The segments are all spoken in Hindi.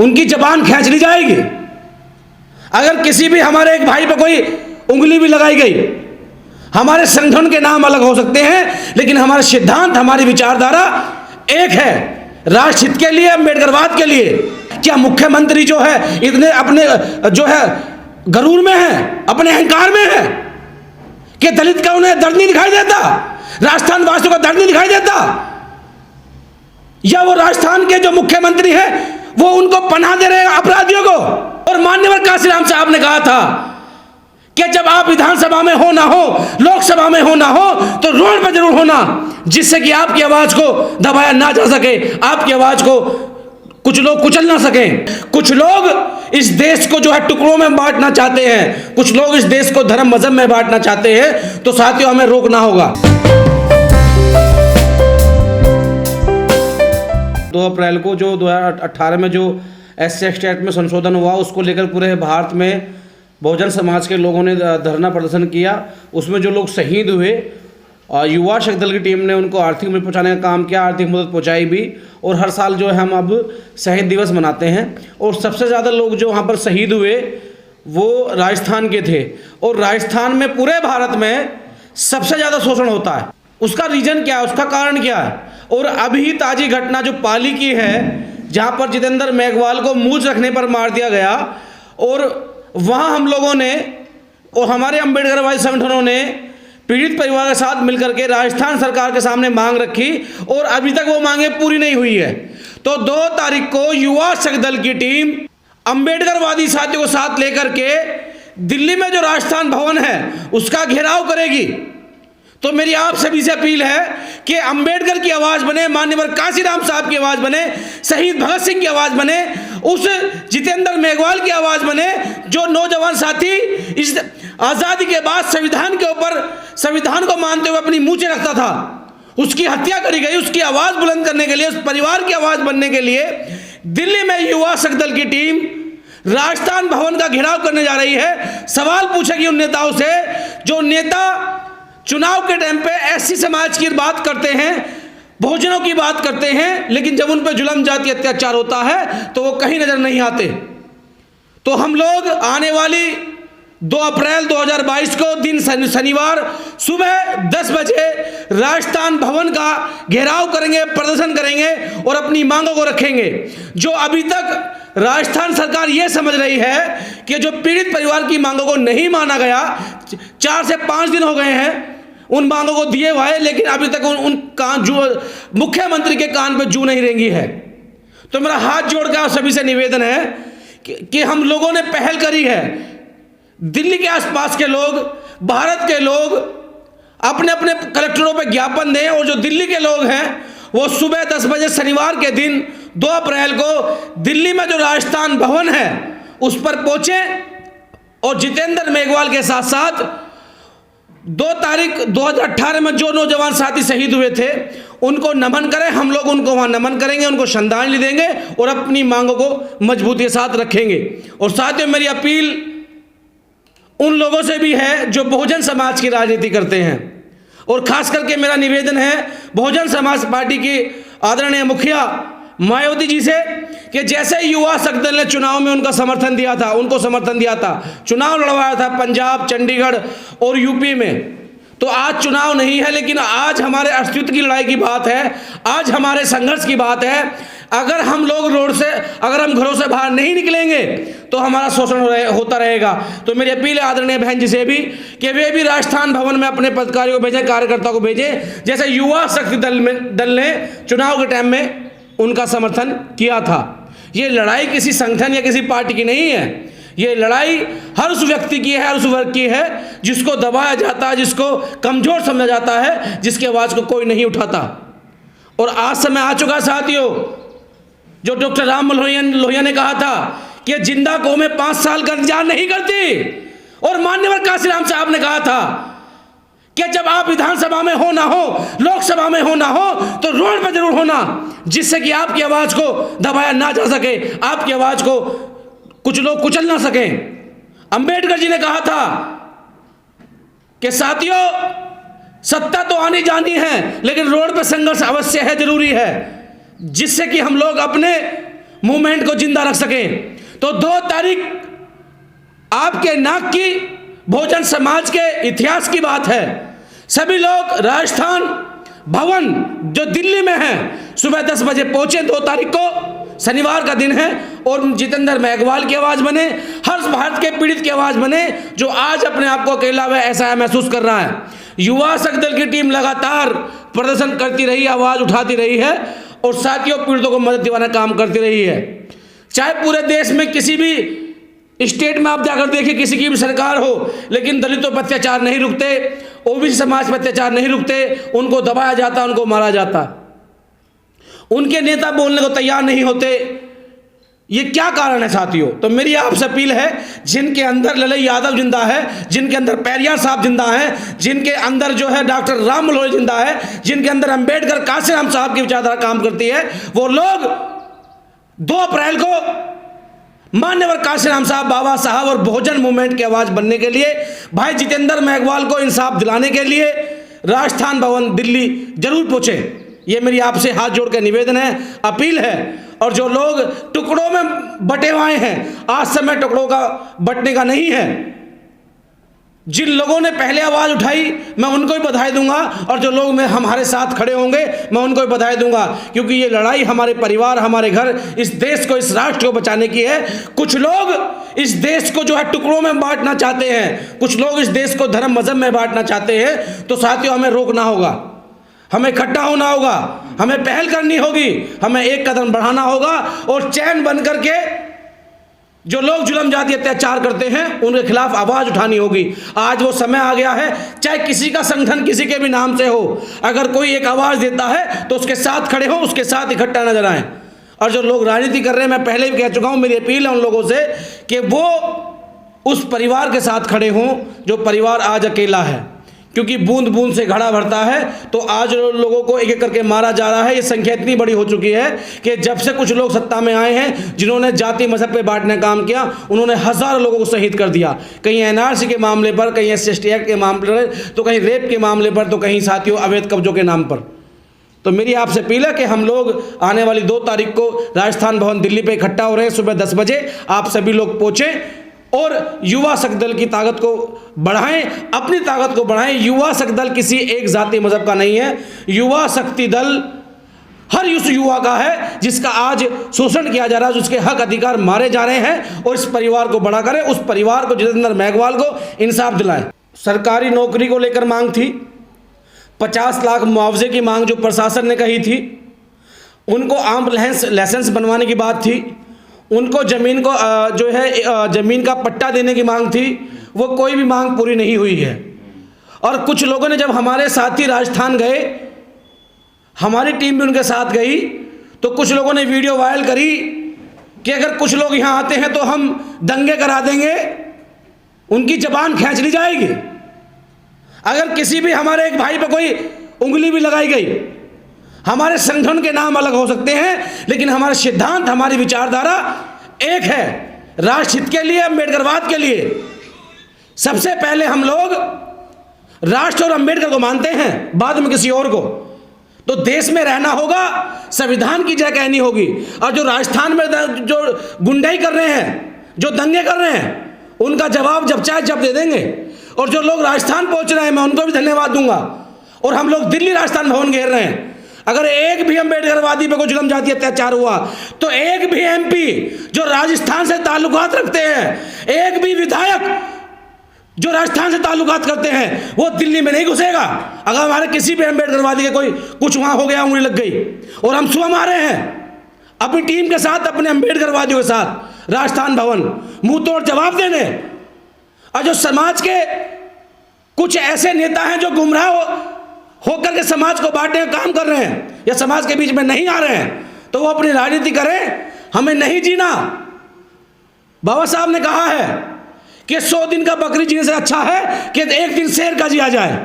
उनकी जबान खींच ली जाएगी। अगर किसी भी हमारे एक भाई पर कोई उंगली भी लगाई गई, हमारे संगठन के नाम अलग हो सकते हैं लेकिन हमारे सिद्धांत, हमारी विचारधारा एक है, राष्ट्रहित के लिए, अम्बेडकरवाद के लिए। क्या मुख्यमंत्री जो है इतने अपने जो है गरूर में है, अपने अहंकार में है कि दलित का उन्हें दर्द नहीं दिखाई देता, राजस्थान वासियों का दर्द नहीं दिखाई देता? या वो राजस्थान के जो मुख्यमंत्री हैं वो उनको पनाह दे रहे हैं अपराधियों को? और माननीय काशीराम साहब ने कहा था कि जब आप विधानसभा में हो ना हो, लोकसभा में हो ना हो, तो रोड पर जरूर होना, जिससे कि आपकी आवाज को दबाया ना जा सके, आपकी आवाज को कुछ लोग कुचल ना सकें। कुछ लोग इस देश को जो है टुकड़ों में बांटना चाहते हैं, कुछ लोग इस देश को धर्म मजहब में बांटना चाहते हैं। तो साथियों, हमें रोकना होगा। 2 अप्रैल को जो 2018 में जो SC एक्ट में संशोधन हुआ, उसको लेकर पूरे भारत में बहुजन समाज के लोगों ने धरना प्रदर्शन किया। उसमें जो लोग शहीद हुए, युवा शक्ति दल की टीम ने उनको आर्थिक मदद पहुंचाने का काम किया, आर्थिक मदद पहुंचाई भी। और हर साल जो है हम अब शहीद दिवस मनाते हैं। और सबसे ज़्यादा लोग जो वहाँ पर शहीद हुए वो राजस्थान के थे। और राजस्थान में पूरे भारत में सबसे ज़्यादा शोषण होता है। उसका रीज़न क्या है, उसका कारण क्या है? और अभी ताज़ी घटना जो पाली की है, जहाँ पर जितेंद्र मेघवाल को मूंछ रखने पर मार दिया गया, और वहाँ हम लोगों ने और हमारे अम्बेडकरवादी संगठनों ने पीड़ित परिवार के साथ मिलकर के राजस्थान सरकार के सामने मांग रखी, और अभी तक वो मांगे पूरी नहीं हुई है। तो 2 तारीख को युवा शक्ति दल की टीम अम्बेडकरवादी साथियों को साथ लेकर के दिल्ली में जो राजस्थान भवन है उसका घेराव करेगी। तो मेरी आप सभी से अपील है कि अंबेडकर की आवाज़ बने, माननीय काशीराम साहब की आवाज़ बने, शहीद भगत सिंह की आवाज़ बने, उस जितेंद्र मेघवाल की आवाज़ बने जो नौजवान साथी इस आज़ादी के बाद संविधान के ऊपर, संविधान को मानते हुए अपनी मूंछें रखता था। उसकी हत्या करी गई। उसकी आवाज़ बुलंद करने के लिए, उस परिवार की आवाज़ बनने के लिए दिल्ली में युवा शक्ति दल की टीम राजस्थान भवन का घेराव करने जा रही है। सवाल पूछेगी उन नेताओं से जो नेता चुनाव के टाइम पे SC समाज की बात करते हैं, बहुजनों की बात करते हैं, लेकिन जब उन पर जुल्म जाति अत्याचार होता है तो वो कहीं नजर नहीं आते। तो हम लोग आने वाली 2 अप्रैल 2022 को दिन शनिवार सुबह 10 बजे राजस्थान भवन का घेराव करेंगे, प्रदर्शन करेंगे और अपनी मांगों को रखेंगे। जो अभी तक राजस्थान सरकार ये समझ रही है कि जो पीड़ित परिवार की मांगों को नहीं माना गया, 4 से 5 दिन हो गए हैं उन मांगों को दिए हुए, लेकिन अभी तक उन कान जो मुख्यमंत्री के कान पे जू नहीं रेंगी है। तो मेरा हाथ जोड़कर आप सभी से निवेदन है कि हम लोगों ने पहल करी है। दिल्ली के आसपास के लोग, भारत के लोग अपने अपने कलेक्टरों पे ज्ञापन दें, और जो दिल्ली के लोग हैं वो सुबह 10 बजे शनिवार के दिन 2 अप्रैल को दिल्ली में जो राजस्थान भवन है उस पर पहुंचे और जितेंद्र मेघवाल के साथ साथ 2 तारीख 2018 में जो नौजवान साथी शहीद हुए थे उनको नमन करें। हम लोग उनको वहां नमन करेंगे, उनको श्रद्धांजलि देंगे और अपनी मांगों को मजबूती के साथ रखेंगे। और साथियों, मेरी अपील उन लोगों से भी है जो बहुजन समाज की राजनीति करते हैं, और खास करके मेरा निवेदन है बहुजन समाज पार्टी की आदरणीय मुखिया मायावती जी से कि जैसे युवा शक्ति दल ने चुनाव में उनको समर्थन दिया था, चुनाव लड़वाया था पंजाब, चंडीगढ़ और यूपी में, तो आज चुनाव नहीं है, लेकिन आज हमारे अस्तित्व की लड़ाई की बात है, आज हमारे संघर्ष की बात है। अगर हम लोग रोड से, अगर हम घरों से बाहर नहीं निकलेंगे तो हमारा शोषण होता रहेगा। तो मेरी अपील है आदरणीय बहन जी से भी कि वे भी राजस्थान भवन में अपने पदाधिकारियों को भेजें, कार्यकर्ताओं को भेजें, जैसे युवा शक्ति दल ने चुनाव के टाइम में उनका समर्थन किया था। ये लड़ाई किसी संगठन या किसी पार्टी की नहीं है, ये लड़ाई हर उस व्यक्ति की है, हर उस वर्ग की है जिसको दबाया जाता है, जिसको कमजोर समझा जाता है, जिसकी आवाज़ को कोई नहीं उठाता। और आज समय आ चुका साथियों, जो डॉक्टर राम लोहिया ने कहा था कि जिंदा कौमें 5 साल का इंतजार नहीं करती, और माननीय काशीराम साहब ने कहा था कि जब आप विधानसभा में हो ना हो, लोकसभा में हो ना हो, तो रोड पर जरूर होना, जिससे कि आपकी आवाज़ को दबाया ना जा सके, आपकी आवाज़ को कुछ लोग कुचल ना सकें। अंबेडकर जी ने कहा था कि साथियों, सत्ता तो आनी जानी है, लेकिन रोड पर संघर्ष अवश्य है, जरूरी है, जिससे कि हम लोग अपने मूवमेंट को जिंदा रख सकें। तो 2 तारीख आपके नाक की बहुजन समाज के इतिहास की बात है। सभी लोग राजस्थान भवन जो दिल्ली में है सुबह 10 बजे पहुंचे। 2 तारीख को शनिवार का दिन है और जितेंद्र मेघवाल की आवाज़ बने, हर भारत के पीड़ित की आवाज़ बने जो आज अपने आप को अकेला व असहाय महसूस कर रहा है। युवा शक्ति दल की टीम लगातार प्रदर्शन करती रही, आवाज़ उठाती रही है और साथियों पीड़ितों को मदद दिलाने का काम करती रही है। चाहे पूरे देश में किसी भी स्टेट में आप जाकर देखिए, किसी की भी सरकार हो, लेकिन दलितों पर अत्याचार नहीं रुकते, ओबीसी समाज पर अत्याचार नहीं रुकते, उनको दबाया जाता, उनको मारा जाता, उनके नेता बोलने को तैयार नहीं होते। ये क्या कारण है साथियों? तो मेरी आपसे अपील है, जिनके अंदर ललई यादव जिंदा है, जिनके अंदर पेरियार साहब जिंदा है, जिनके अंदर जो है डॉक्टर राम मनोहर जिंदा है, जिनके अंदर अंबेडकर काशीराम साहब की विचारधारा काम करती है, वो लोग 2 अप्रैल को मान्यवर काशीराम साहब, बाबा साहब और बहुजन मूवमेंट की आवाज बनने के लिए, भाई जितेंद्र मेघवाल को इंसाफ दिलाने के लिए राजस्थान भवन दिल्ली जरूर पहुंचे। ये मेरी आपसे हाथ जोड़ के निवेदन है, अपील है। और जो लोग टुकड़ों में बटे हुए हैं, आज समय टुकड़ों का बटने का नहीं है। जिन लोगों ने पहले आवाज उठाई मैं उनको भी बधाई दूंगा, और जो लोग में हमारे साथ खड़े होंगे मैं उनको भी बधाई दूंगा, क्योंकि ये लड़ाई हमारे परिवार, हमारे घर, इस देश को, इस राष्ट्र को बचाने की है। कुछ लोग इस देश को जो है टुकड़ों में बांटना चाहते हैं, कुछ लोग इस देश को धर्म मजहब में बांटना चाहते हैं। तो साथियों हमें रोकना होगा, हमें इकट्ठा होना होगा, हमें पहल करनी होगी, हमें एक कदम बढ़ाना होगा और चैन बन करके जो लोग जुल्म जाति अत्याचार करते हैं उनके खिलाफ आवाज उठानी होगी। आज वो समय आ गया है, चाहे किसी का संगठन किसी के भी नाम से हो, अगर कोई एक आवाज देता है तो उसके साथ खड़े हो, उसके साथ इकट्ठा नजर आए। और जो लोग राजनीति कर रहे हैं, मैं पहले भी कह चुका हूं, मेरी अपील है उन लोगों से कि वो उस परिवार के साथ खड़े हों जो परिवार आज अकेला है, क्योंकि बूंद बूंद से घड़ा भरता है। तो आज लोगों को एक एक करके मारा जा रहा है। ये संख्या इतनी बड़ी हो चुकी है कि जब से कुछ लोग सत्ता में आए हैं, जिन्होंने जाति मजहब पे बांटने का काम किया, उन्होंने हजारों लोगों को शहीद कर दिया। कहीं एनआरसी के मामले पर, कहीं SC/ST एक्ट के मामले पर, तो कहीं रेप के मामले पर, तो कहीं साथियों अवैध कब्जों के नाम पर। तो मेरी आपसे अपील है कि हम लोग आने वाली 2 तारीख को राजस्थान भवन दिल्ली पे इकट्ठा हो रहे हैं सुबह 10 बजे। आप सभी लोग पहुँचें और युवा शक्ति दल की ताकत को बढ़ाएं, अपनी ताकत को बढ़ाएं। युवा शक्ति दल किसी एक जाति मजहब का नहीं है। युवा शक्ति दल हर उस युवा का है जिसका आज शोषण किया जा रहा है, जिसके हक अधिकार मारे जा रहे हैं, और इस परिवार को बड़ा करें। उस परिवार को, जितेंद्र मेघवाल को इंसाफ दिलाएं। सरकारी नौकरी को लेकर मांग थी, 50 लाख मुआवजे की मांग जो प्रशासन ने कही थी, उनको आम लाइसेंस बनवाने की बात थी, उनको ज़मीन को जो है ज़मीन का पट्टा देने की मांग थी, वो कोई भी मांग पूरी नहीं हुई है। और कुछ लोगों ने, जब हमारे साथी राजस्थान गए, हमारी टीम भी उनके साथ गई, तो कुछ लोगों ने वीडियो वायरल करी कि अगर कुछ लोग यहाँ आते हैं तो हम दंगे करा देंगे, उनकी जबान खींच ली जाएगी। अगर किसी भी हमारे एक भाई पर कोई उंगली भी लगाई गई, हमारे संगठन के नाम अलग हो सकते हैं, लेकिन हमारे सिद्धांत, हमारी विचारधारा एक है, राष्ट्रहित के लिए, अम्बेडकरवाद के लिए। सबसे पहले हम लोग राष्ट्र और अम्बेडकर को मानते हैं, बाद में किसी और को। तो देश में रहना होगा, संविधान की जय कहनी होगी। और जो राजस्थान में जो गुंडाई कर रहे हैं, जो दंगे कर रहे हैं, उनका जवाब जब चाहे जब दे देंगे। और जो लोग राजस्थान पहुंच रहे हैं, मैं उनको भी धन्यवाद दूंगा। और हम लोग दिल्ली राजस्थान भवन घेर रहे हैं। अगर एक भी अम्बेडकरवादी पे कोई जुल्म जाति अत्याचार हुआ, तो एक भी MP जो राजस्थान से ताल्लुकात रखते हैं, एक भी विधायक जो राजस्थान से ताल्लुकात करते हैं, वो दिल्ली में नहीं घुसेगा। अगर हमारे किसी भी अम्बेडकरवादी के कोई कुछ वहां हो गया, उंगली लग गई, और हम सुबह आ रहे हैं अपनी टीम के साथ, अपने अम्बेडकरवादियों के साथ राजस्थान भवन, मुंह तोड़ जवाब देने। और जो समाज के कुछ ऐसे नेता हैं जो गुमराह होकर के समाज को बांटने का काम कर रहे हैं, या समाज के बीच में नहीं आ रहे हैं, तो वो अपनी राजनीति करें। हमें नहीं जीना। बाबा साहब ने कहा है कि 100 दिन का बकरी जीने से अच्छा है कि एक दिन शेर का जिया जाए।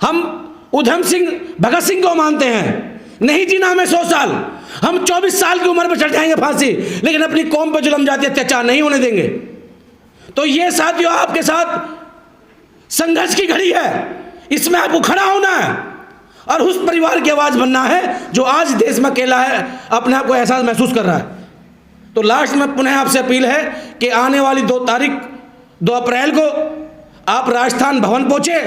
हम उधम सिंह, भगत सिंह को मानते हैं, नहीं जीना हमें 100 साल। हम 24 साल की उम्र पर चढ़ जाएंगे फांसी, लेकिन अपनी कौम पर जुल्म जाति अत्याचार नहीं होने देंगे। तो ये साथियों आपके साथ संघर्ष की घड़ी है, इसमें आपको खड़ा होना है। और उस परिवार की आवाज़ बनना है जो आज देश में अकेला है, अपने आप को एहसास महसूस कर रहा है। तो लास्ट में पुनः आपसे अपील है कि आने वाली 2 अप्रैल को आप राजस्थान भवन पहुँचे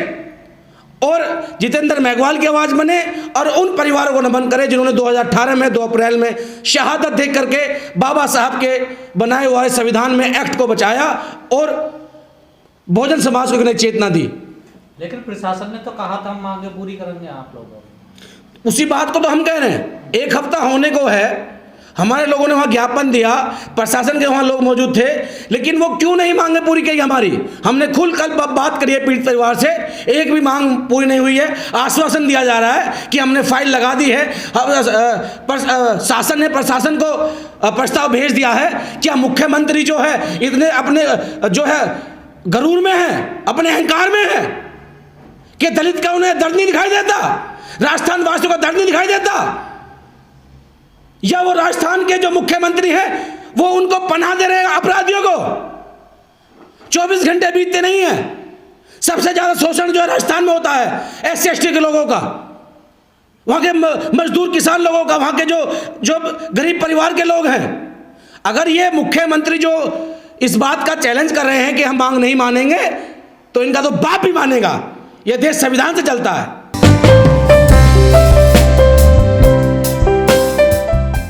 और जितेंद्र मेघवाल की आवाज़ बने और उन परिवारों को नमन करें जिन्होंने 2018 में 2 अप्रैल में शहादत दे करके बाबा साहब के बनाए हुए संविधान में एक्ट को बचाया और बहुजन समाज को एक नई चेतना दी। लेकिन प्रशासन ने तो कहा था हम मांगे पूरी करेंगे आप लोगों। उसी बात को तो हम कह रहे हैं, 1 हफ्ता होने को है, हमारे लोगों ने वहाँ ज्ञापन दिया, प्रशासन के वहाँ लोग मौजूद थे, लेकिन वो क्यों नहीं मांगे पूरी की हमारी। हमने खुल कल बात करी है पीड़ित परिवार से, एक भी मांग पूरी नहीं हुई है। आश्वासन दिया जा रहा है कि हमने फाइल लगा दी है, शासन ने प्रशासन को प्रस्ताव भेज दिया है। क्या मुख्यमंत्री जो है इतने अपने जो है गरूर में है, अपने अहंकार में है कि दलित का उन्हें दर्द नहीं दिखाई देता, राजस्थान वासियों का दर्द नहीं दिखाई देता, या वो राजस्थान के जो मुख्यमंत्री हैं वो उनको पनाह दे रहे हैं अपराधियों को। 24 घंटे बीतते नहीं है। सबसे ज्यादा शोषण जो है राजस्थान में होता है SC ST के लोगों का, वहां के मजदूर किसान लोगों का, वहां के जो गरीब परिवार के लोग हैं। अगर ये मुख्यमंत्री जो इस बात का चैलेंज कर रहे हैं कि हम मांग नहीं मानेंगे, तो इनका तो बाप भी मानेगा। यह देश संविधान से चलता है।